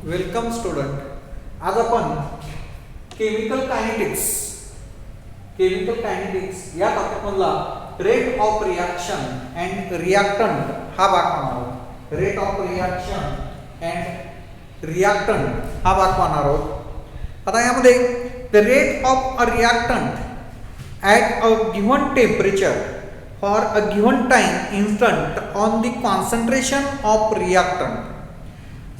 Welcome student. आज आपण chemical kinetics या टॉपिकमधला rate of reaction and reactant हा भाग पाहणार आहोत. Rate of reaction and reactant हा भाग पाहणार आहोत. आता यामध्ये the rate of a reactant at a given temperature for a given time instant on the concentration of reactant.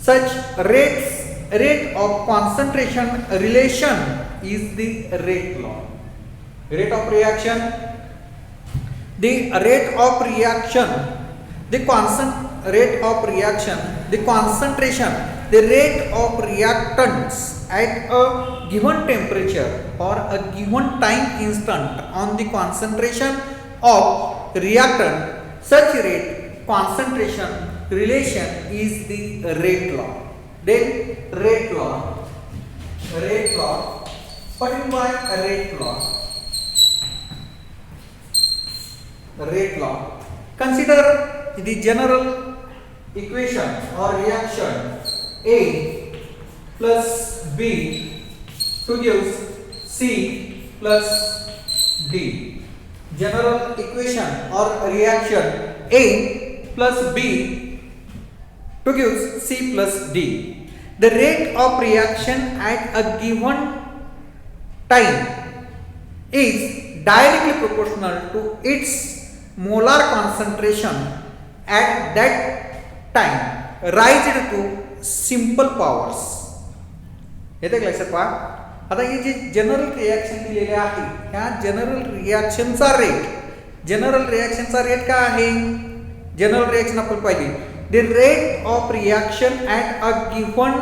Such rate of concentration relation is the rate law. Rate of reaction, the rate of reaction, the rate of reaction, the concentration, the rate of reactants at a given temperature or a given time instant on the concentration of reactant. Such rate concentration relation is the rate law. Then rate law, what do you mean by rate law? Rate law, consider the general equation or reaction A plus B to give C plus D. General equation or reaction A plus B to give C plus D. The rate of reaction at a given time is directly proportional to its molar concentration at that time raised to simple powers. येते का लक्षात पहा. आता ही जी general reaction दिलेली आहे ह्या general रिॲक्शनचा rate काय आहे. जनरल रिॲक्शन आपण पाहिली. The rate of reaction at a given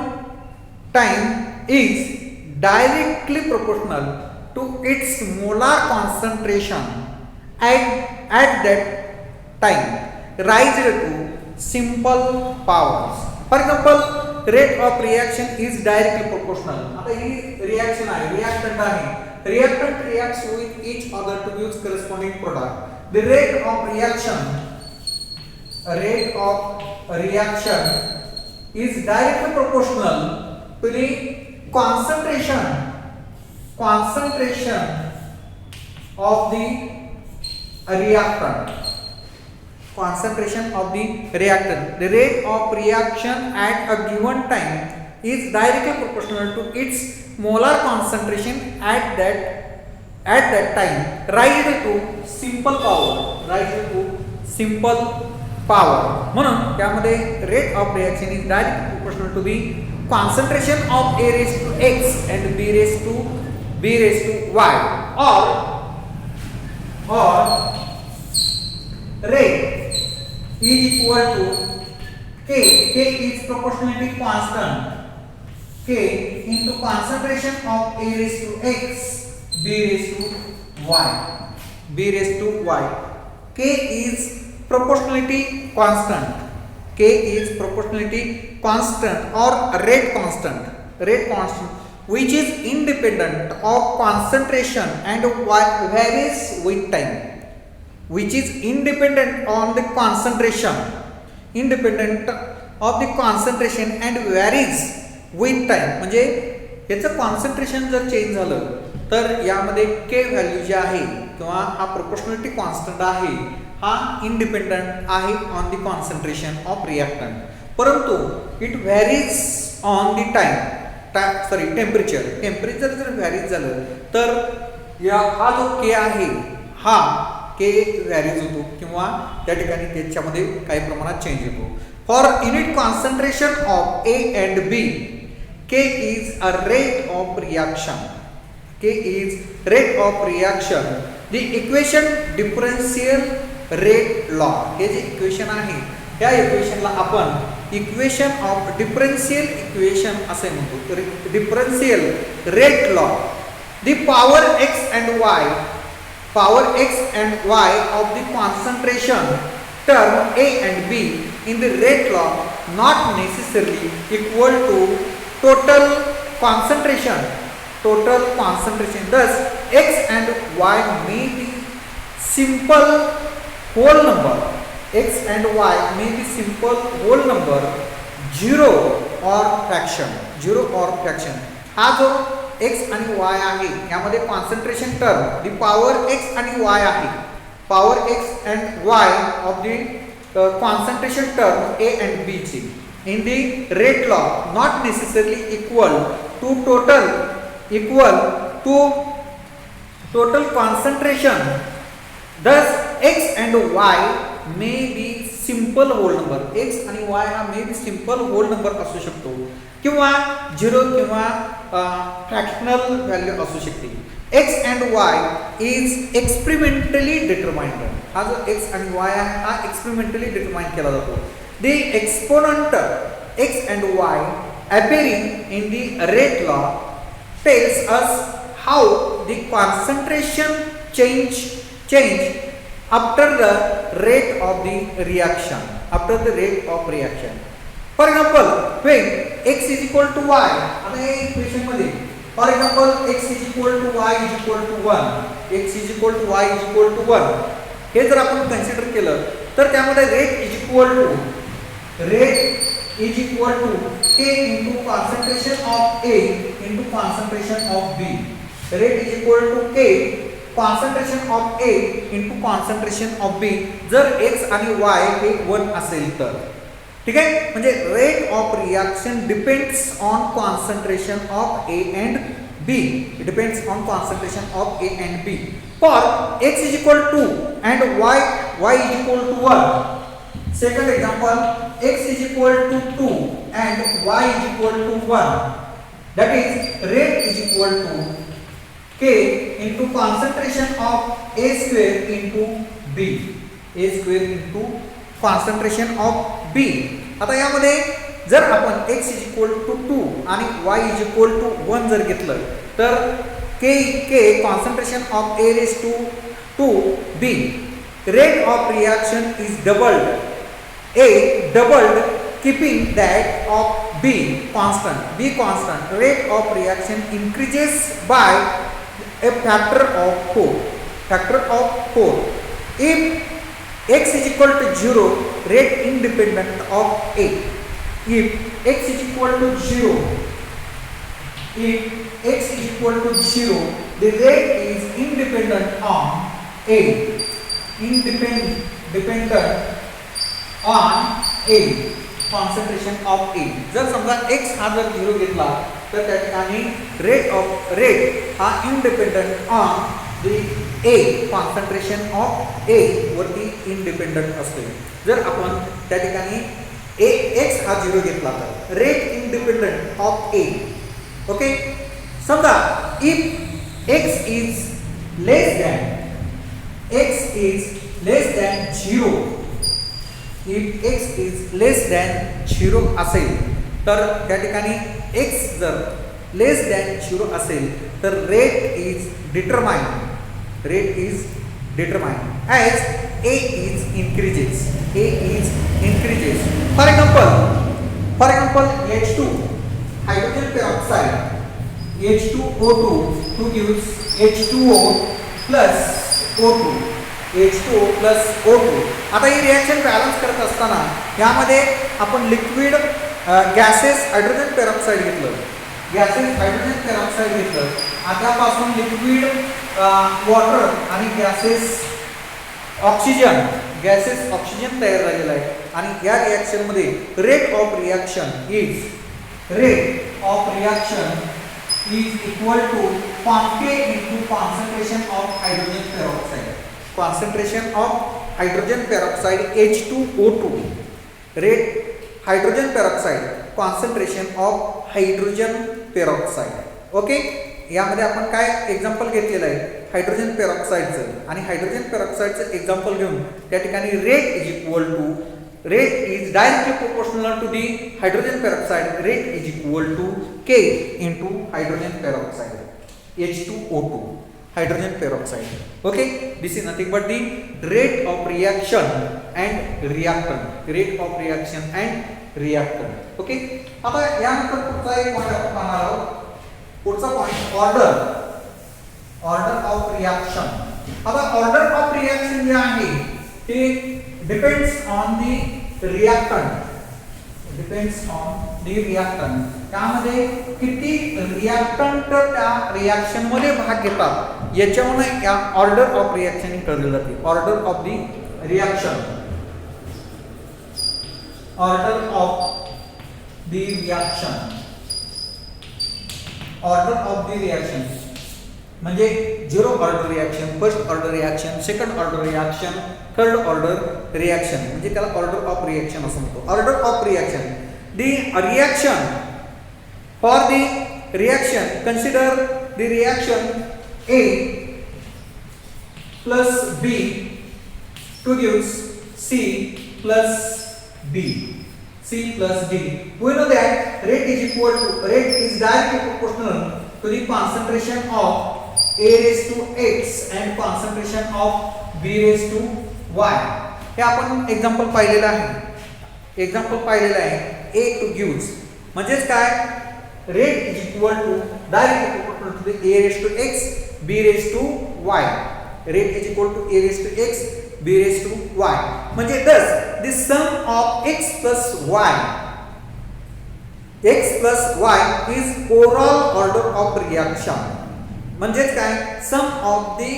time is directly proportional to its molar concentration at that time raised to simple powers. For example, rate of reaction is directly proportional. आता ही reaction आहे, reactant आहे. Reactant reacts with each other to give corresponding product. The rate of reaction is directly proportional to the concentration of the reactant. The rate of reaction at a given time is directly proportional to its molar concentration at that time raised to simple power. म्हणून त्यामध्ये rate of reaction is directly proportional to the concentration of A raised to X and B raised to Y, or rate is equal to K is proportionality constant, K into concentration of A raised to X, B raised to Y. K is proportionality constant or rate constant which is independent of concentration and varies with time. Which is independent of the concentration and varies with time. म्हणजे याचं concentration जर change झालं तर यामध्ये K value जी आहे किंवा हा proportionality constant आहे हा इंडिपेंडंट आहे on the concentration of reactant. परंतु it varies on the temperature जर व्हॅरीज झालं तर हा जो K आहे हा K व्हॅरीज होतो किंवा त्या ठिकाणी त्याच्यामध्ये काही प्रमाणात चेंज होतो. For unit concentration of A and B, K is a rate of reaction. The equation differential rate law, हे जे इक्वेशन आहे त्या इक्वेशनला आपण इक्वेशन ऑफ डिफरन्शियल इक्वेशन असे म्हणतो. Differential rate law. The power x and y of the concentration term A and B in the rate law not necessarily equal to total concentration. Thus x and y may be simple whole number zero or fraction हा जो x आणि y आहे यामध्ये concentration term the power x आणि y आहे. Power x and y of the concentration term A and B ची in the rate law not necessarily equal to total concentration. Thus x and y may be simple whole number. x आणि y हा may be simple whole number असू शकतो किंवा zero किंवा fractional value असू शकते. x and y is experimentally determined. हा जो x आणि y आहे हा एक्सपेरिमेंटली डिटरमाइन केला जातो. The exponent x and y appearing in the rate law tells us how the concentration change after the rate of the reaction. For example, when x is equal to y, आता या equation मध्ये for example x is equal to y is equal to 1, x is equal to y is equal to 1 हे जर आपण consider केलं तर त्यामध्ये rate is equal to k into concentration of A into concentration of B. Rate is equal to k concentration of A into concentration of B जर x आणि y हे 1 असेल तर. ठीक आहे, म्हणजे rate of reaction depends on concentration of A and B. It depends on concentration of A and B. For x is equal to and y is equal to 1. Second example, x is equal to 2 and y is equal to 1. That is rate is equal to k into concentration of A square into B. A square into concentration of B. आता यामध्ये जर आपण x is equal to 2 आणि y is equal to 1 जर घेतलं तर k concentration of A raised to 2B. Rate of reaction is doubled. A doubled keeping that of B constant. Rate of reaction increases by a factor of 4. If x is equal to 0, rate independent of A. If x is equal to 0, the rate is independent on A. Concentration of A. जर समजा x हा जर 0 घेतला तर त्या ठिकाणी rate हा independent on the A. Concentration of A वरती इंडिपेंडंट असते. जर आपण त्या ठिकाणी x हा 0 घेतला तर rate independent of A. Okay, समजा if x is less than 0, if x is less than 0 असेल तर त्या ठिकाणी x जर less than 0 असेल तर rate is determined as A is increases. For example H2 hydrogen peroxide H2O2 to gives H2O plus O2. आता ही reaction balance करत असताना यामध्ये आपण लिक्विड गॅसेस हायड्रोजन पेरॉक्साईड घेतलं. आतापासून लिक्विड वॉटर आणि गॅसेस ऑक्सिजन तयार झालेला आहे आणि या रिएक्शन मध्ये rate of reaction is equal to K into concentration of hydrogen peroxide. Concentration of hydrogen peroxide H2O2. Rate hydrogen peroxide. Concentration of hydrogen peroxide. Okay, यामध्ये आपण काय एक्झाम्पल घेतलेलं आहे हायड्रोजन पेरॉक्साईडचं आणि हायड्रोजन पेरॉक्साईडचं एक्झाम्पल घेऊन त्या ठिकाणी rate is directly proportional to the hydrogen peroxide. Rate is equal to K into hydrogen peroxide H2O2 hydrogen peroxide. Okay, this is nothing but the rate of reaction and reactant. Okay, आता यानंतर पुढचा एक point आपण पाहणार आहोत. पुढचा point order of reaction. आता order of reaction जे आहे ते depends on the reactant. Depends on the reactant. त्यामध्ये किती रिएक्टंट त्या रिएक्शन मध्ये भाग घेतात याच्यावरून या ऑर्डर ऑफ रिएक्शन ठरवली जाते. Order of the reaction, order of the reaction, order of the reaction म्हणजे 0 order reaction, first order reaction, second order reaction, third order reaction म्हणजे त्याला ऑर्डर ऑफ रिएक्शन असं म्हणतो. Order of reaction, the reaction for the reaction consider the reaction A plus B to gives C plus D. C plus D. We know that rate is directly proportional to the concentration of A raised to X and concentration of B raised to Y. हे आपण example पाहिलेलं आहे. A to gives म्हणजेच काय, rate is equal to directly proportional to the A raised to X, B raised to Y. Rate is equal to A raised to X, B raised to Y. म्हणजे thus the sum of X plus Y is overall order of reaction. म्हणजेच काय, sum of the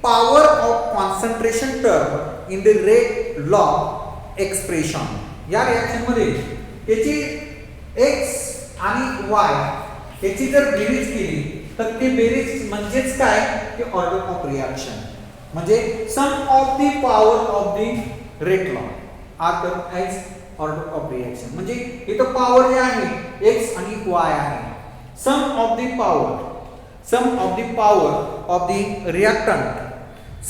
power of concentration term in the rate law expression. या reaction मध्ये याची X आणि Y याची जर बेरीज केली तर ते बेरीज म्हणजेच काय, की ऑर्डर ऑफ रिएक्शन म्हणजे sum of the power of the rate law are term as order of reaction. म्हणजे इथं पॉवर जे आहे X आणि Y आहे. Sum of the power of the reactant,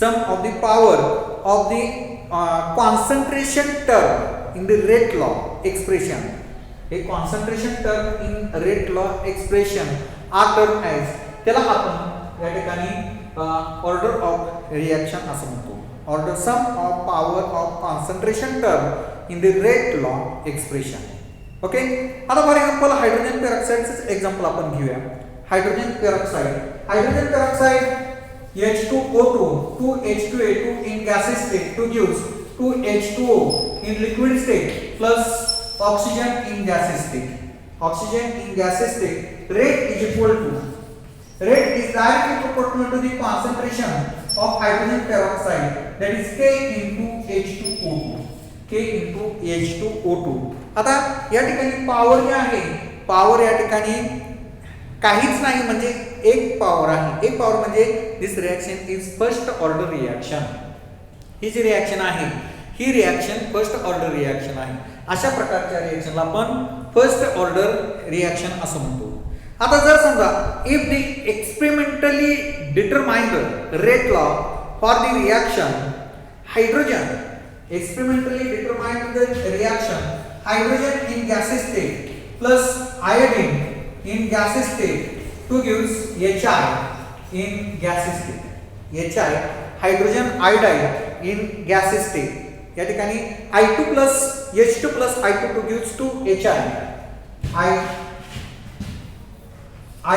sum of the power of the concentration term in the rate law expression. हे concentration term in rate law expression are term as, त्याला आपण या ठिकाणी order of reaction असं म्हणतो. Order sum of power of concentration term in the rate law expression. Okay, आता for example hydrogen पेरॉक्साइडचं example आपण घेऊया. Hydrogen peroxide H2O2 2H2A2 in gaseous state to gives 2H2O in liquid state plus oxygen in gaseous state. Oxygen in gaseous state rate is directly proportional to the concentration of hydrogen peroxide, that is K into H2O2. K into H2O2. आता या ठिकाणी power जे आहे, power या ठिकाणी काहीच नाही म्हणजे एक पॉवर आहे. एक पॉवर म्हणजे this reaction is first order reaction. ही जी रिएक्शन आहे ही रिएक्शन फर्स्ट ऑर्डर रिएक्शन आहे. अशा प्रकारच्या रिएक्शनला आपण फर्स्ट ऑर्डर रिएक्शन असं म्हणतो. आता जर समजा if the experimentally determined rate law for the reaction hydrogen, experimentally determined the reaction hydrogen in gaseous state plus iodine in gaseous state to gives HI in gaseous state. HI hydrogen iodide in gaseous state. या ठिकाणी I2 plus H2 plus I2 to gives to HI.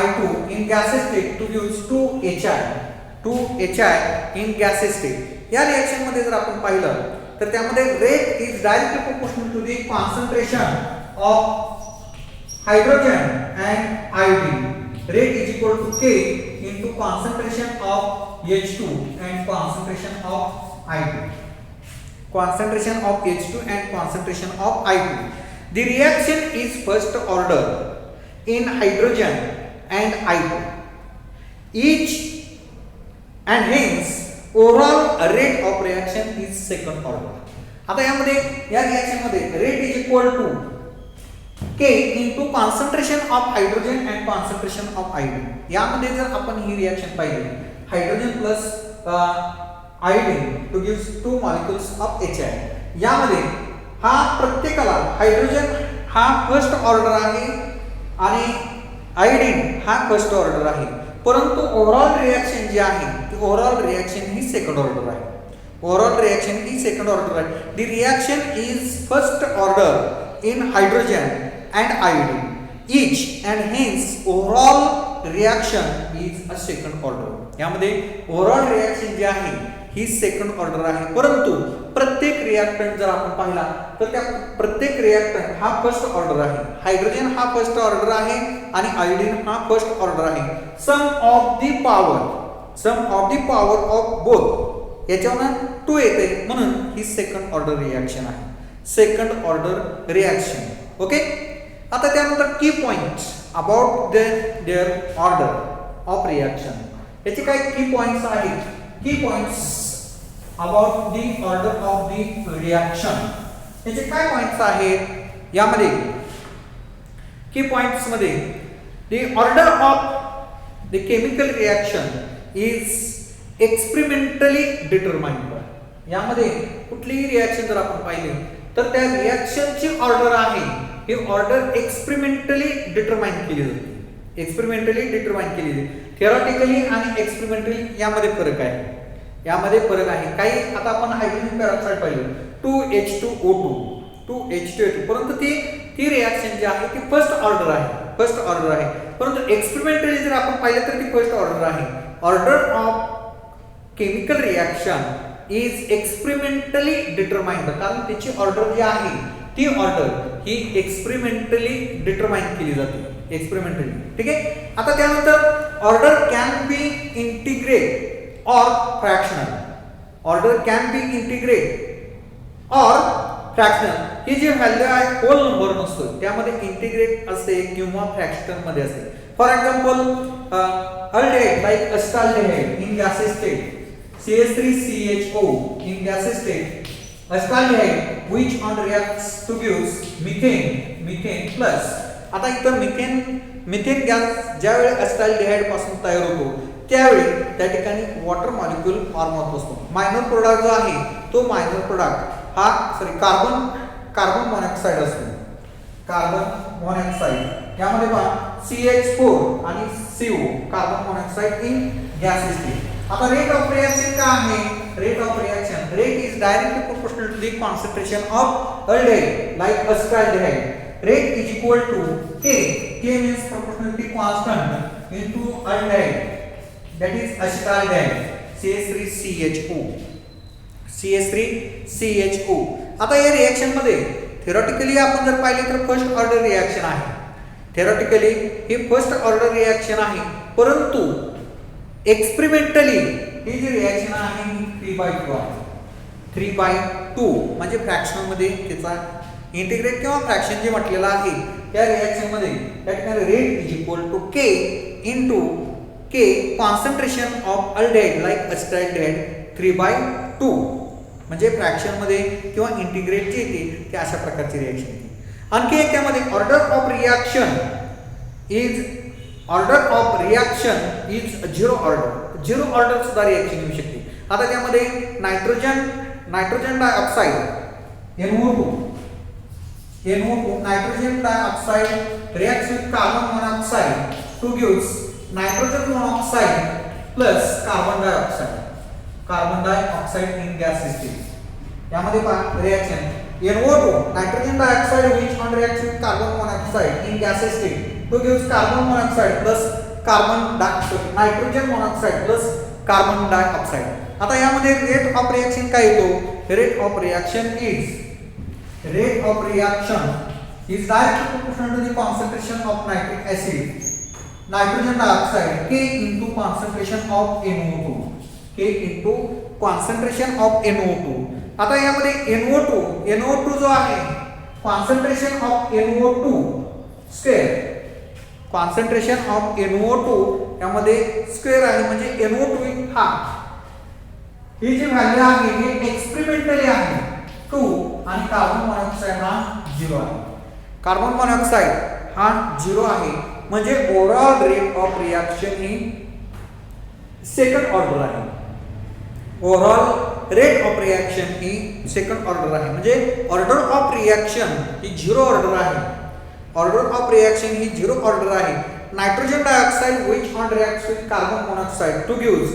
I2 in gaseous state to gives to HI in gaseous state. या reaction मध्ये जर आपण पाहिलं तर त्यामध्ये rate is directly proportional to the concentration of hydrogen and iodine. Rate is equal to K into concentration of H2 and concentration of I2. Concentration of H2 and concentration of I2. The reaction is first order in hydrogen and I2. Each and hence overall rate of reaction is second order. आता यामध्ये या reaction मध्ये rate is equal to K into concentration of hydrogen and concentration of iodine. यामध्ये जर आपण ही reaction पाहिली hydrogen plus iodine two gives 2 molecules of HI. यामध्ये हा प्रत्येकाला हायड्रोजन हा फर्स्ट ऑर्डर आहे आणि आयोडीन हा फर्स्ट ऑर्डर आहे. परंतु ओव्हरऑल रिएक्शन जी आहे ती ओव्हरऑल रिएक्शन ही सेकंड ऑर्डर आहे. ओव्हरऑल रिएक्शन ही सेकंड ऑर्डर आहे. The reaction is first order in hydrogen and iodine each and hence overall reaction is a second order. यामध्ये overall reaction जी आहे ही सेकंड ऑर्डर आहे. परंतु प्रत्येक रिएक्टंट जर आपण पाहिला तर त्या प्रत्येक रिएक्टंट हा फर्स्ट ऑर्डर आहे. हायड्रोजन हा फर्स्ट ऑर्डर आहे आणि आयोडीन हा फर्स्ट ऑर्डर आहे. Sum of the power of both याच्यावर 2 येते म्हणून ही सेकंड ऑर्डर रिएक्शन आहे. Second order reaction. ओके. आता त्यानंतर key points about their order of reaction. याचे काय की पॉइंट्स आहेत. Key points about the order of the reaction. याचे काय पॉइंट्स आहेत यामध्ये. की पॉइंट्स मध्ये the order of the chemical reaction is experimentally determined. यामध्ये कुठलीही रिएक्शन जर आपण पाहिली तर त्या रिएक्शनची ऑर्डर आहे ही ऑर्डर एक्सपेरिमेंटली डिटरमाइन केली जाते. एक्सपेरिमेंटली डिटरमाइन केली जाते. थिअरॉटिकली आणि एक्सपेरिमेंटली यामध्ये फरक आहे. यामध्ये फरक आहे. काही आता आपण हायड्रोजन पेरॉक्साइड पाहिलं 2H2O2 2H2O2 परंतु ती रिएक्शन जी आहे ती फर्स्ट ऑर्डर आहे. परंतु एक्सपेरिमेंटली जर आपण पाहिलं तर ती फर्स्ट ऑर्डर आहे. Order of chemical reaction is experimentally determined. कारण त्याची ऑर्डर जी आहे ती ऑर्डर ही एक्सपेरिमेंटली डिटरमाइन केली जाते. एक्सपेरिमेंटली. ठीक आहे. आता त्यानंतर order can be integrate or fractional. Order can be integrate or fractional. ही जी व्हॅल्यू आहे होल नंबर नसतो त्यामध्ये इंटिग्रेट असते किंवा फ्रॅक्शनल मध्ये असते. For example aldehyde like acetaldehyde in gases state CH3CHO in gaseous state, acetaldehyde which on reacts to gives methane plus. आता इथं मिथेन गॅस ज्यावेळी acetaldehyde पासून तयार होतो त्यावेळी त्या ठिकाणी वॉटर मॉलिक्यूल फॉर्म होत असतो. मायनर प्रोडक्ट जो आहे तो मायनर प्रोडक्ट हा कार्बन मोनॉक्साइड असतो. कार्बन मोनॉक्साइड यामध्ये पहा CH4 आणि CO carbon monoxide in gases state. आता रेट ऑफ रिएक्शन काय आहे. Rate of reaction is directly proportional to the concentration of aldehyde like acetaldehyde. Rate is equal to K. K means proportionality constant into aldehyde that is acetaldehyde CH3CHO. आता या reaction मध्ये थिओरेटिकली आपण जर पाहिले तर first order reaction आहे. थिओरेटिकली ही first order reaction आहे परंतु एक्सपेरिमेंटली ही जी रिएक्शन आहे ही 3/2 आहे. 3/2 म्हणजे फ्रॅक्शनल मध्ये त्याचा इंटिग्रेट किंवा फ्रॅक्शन जे म्हटलेलं आहे त्या रिएक्शन मध्ये त्या ठिकाणी rate is equal to K into K concentration of aldehyde like acetaldehyde 3/2 म्हणजे फ्रॅक्शन मध्ये किंवा इंटिग्रेट जे येते ते अशा प्रकारची रिएक्शन येते. आणखी एक त्यामध्ये order of reaction is zero order सुद्धा रिएक्शन येऊ शकते. आता त्यामध्ये nitrogen dioxide NO2 nitrogen dioxide reacts with carbon monoxide to gives nitrogen monoxide plus carbon dioxide in gas state. यामध्ये पहा reaction NO2 nitrogen dioxide which on reacts with carbon monoxide in gas state to gives carbon monoxide plus nitrogen monoxide plus carbon dioxide. आता यामध्ये rate of reaction काय येतो. Rate of reaction is directly proportional to the concentration of nitric acid nitrogen dioxide K into concentration of NO2. K into concentration of NO2. आता यामध्ये NO2 जो आहे concentration of NO2 square concentration of NO2 यामध्ये square आहे म्हणजे NO2 हा ही जी value आहे ही एक्सपेरिमेंटली आहे 2 आणि कार्बन मोनॉक्साइड हा 0 आहे. कार्बन मोनॉक्साइड हा 0 आहे म्हणजे ओव्हरऑल रेट ऑफ रिएक्शन ही सेकंड ऑर्डर आहे. ओव्हरऑल रेट ऑफ रिएक्शन ही सेकंड ऑर्डर आहे म्हणजे ऑर्डर ऑफ रिएक्शन ही 0 ऑर्डर आहे. ऑर्डर ऑफ रिएक्शन ही 0 ऑर्डर आहे. Nitrogen dioxide which on reacts with carbon monoxide to gives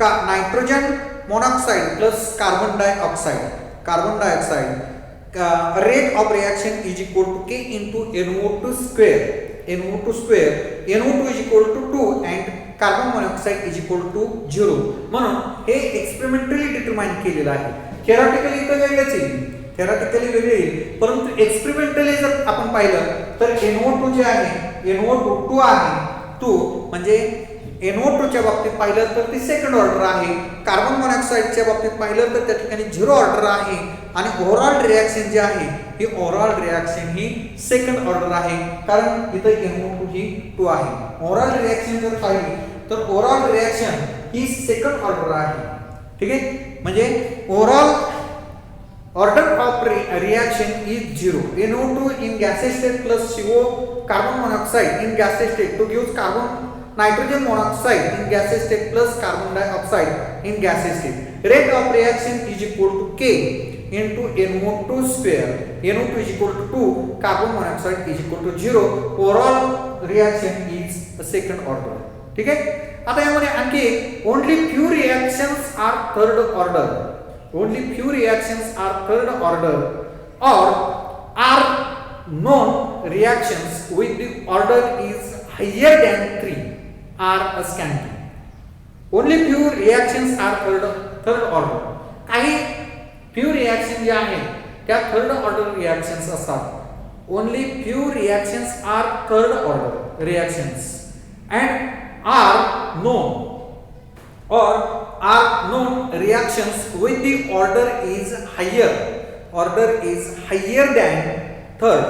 nitrogen monoxide plus carbon dioxide. Rate of reaction is equal to K into NO2 square. NO2 is equal to 2 and carbon monoxide is equal to 0. म्हणून हे experimentally determine केलेलं आहे. Theoretically तर वेगळंच येईल, theoretically वेगळे येईल, परंतु एक्सपेरिमेंटली जर आपण पाहिलं तर NO2 जे आहे, NO2 आहे तो म्हणजे NO2 च्या बाबतीत पाहिलं तर ती सेकंड ऑर्डर आहे, कार्बन मोनॉक्साईडच्या बाबतीत पाहिलं तर त्या ठिकाणी झिरो ऑर्डर आहे, आणि ओव्हरऑल रिॲक्शन जी आहे ही ओव्हरऑल रिॲक्शन ही सेकंड ऑर्डर आहे, कारण इथं NO2 ही 2 आहे. ओव्हरऑल रिॲक्शन जर पाहिली तर ओव्हरऑल रिॲक्शन ही सेकंड ऑर्डर आहे. ठीक आहे, म्हणजे overall order of reaction is 0. NO2 in gaseous state plus CO carbon monoxide in gaseous state to give nitrogen monoxide in gaseous state plus carbon dioxide in gaseous state. Rate of reaction is equal to K into NO2 square. NO2 is equal to 2, carbon monoxide is equal to 0. Overall reaction is a second order. ठीक आहे. आता यामध्ये आणखी only few reactions are third order. Only few reactions are third order or are known reactions with the order is higher than 3 are a scanty. Only few reactions are third order. काही few reactions जे आहेत त्या third order reactions असतात. Only few reactions are third order reactions and are known or are known reactions with the order is higher than third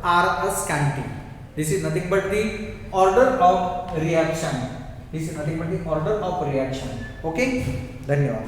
are a scanty. This is nothing but the order of reaction. This is nothing but the order of reaction. Okay, धन्यवाद.